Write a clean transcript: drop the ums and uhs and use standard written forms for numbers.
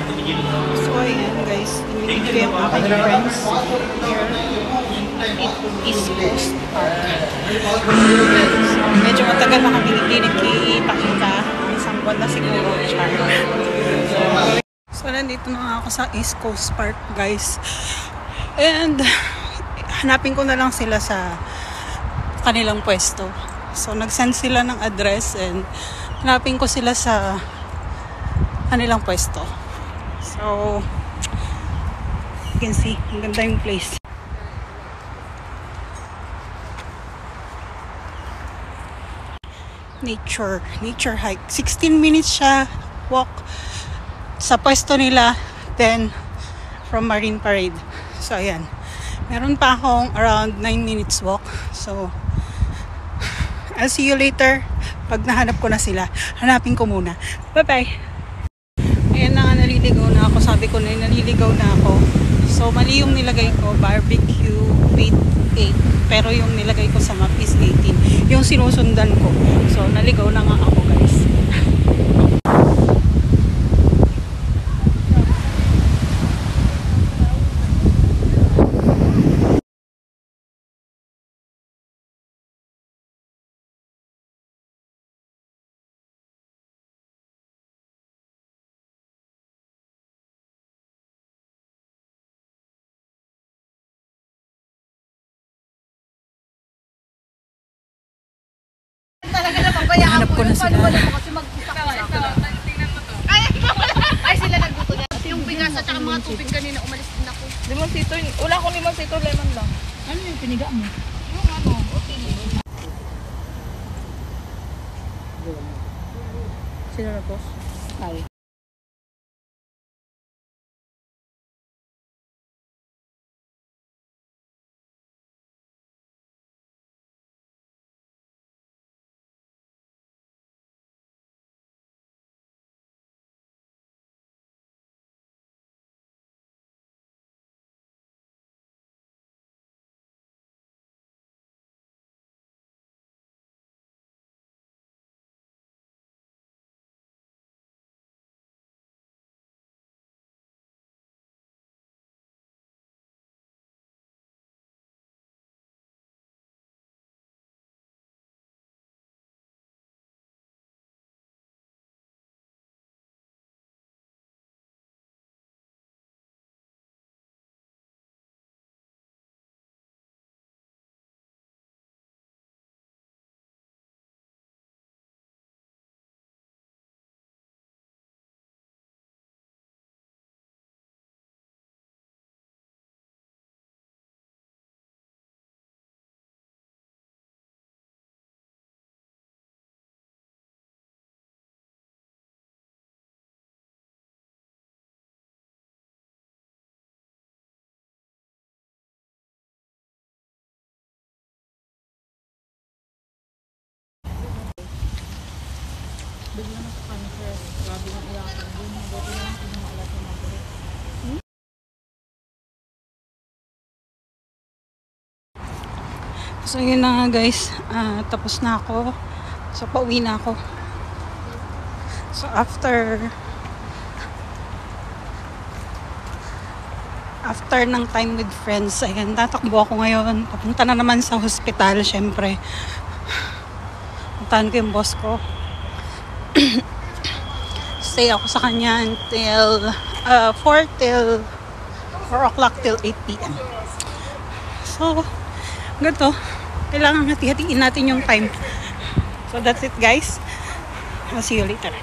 So ayan guys, binibigay ang aking friends here. East Coast Park. So medyo matagal na kami hindi nagkipakita. Isang buwan na siguro. So nandito na ako sa East Coast Park guys. And hanapin ko na lang sila sa kanilang pwesto. So nag-send sila ng address and hanapin ko sila sa kanilang pwesto. So you can see, ang ganda yung place. Nature hike. 16 minutes siya walk sa pwesto nila, then from Marine Parade. So ayan, meron pa akong around 9 minutes walk. So I'll see you later. Pag nahanap ko na sila, hanapin ko muna. Bye bye. Ayan na nga, naliligaw na ako. Sabi ko na naliligaw na ako. So mali yung nilagay ko, barbecue with 8, pero yung nilagay ko sa map is 18, yung sinusundan ko. So naligaw na nga ako guys. Hanap ko na sila. Ay, sila nagbuto niya. Yung bigas at saka mga tubig kanina, umalis din ako. Limon sito, wala akong limon sito, lemon lang. Ano yung piniga mo? Yung ano, okay. Sino na boss? Ay. Bigla na sa cancer. Grabe ng iyakan din. Buti na lang pinamalat ng mga bulit. So yun na nga guys, tapos na ako. So pauwi na ako. So after ng time with friends, ayan, tatakbo ako ngayon. Papunta na naman sa hospital, syempre. Puntahan ko yung boss ko. Stay ako sa kanya until 4 o'clock till 8 p.m. So, ganito. Kailangan hati-hatiin natin yung time. So, that's it guys. I'll see you later.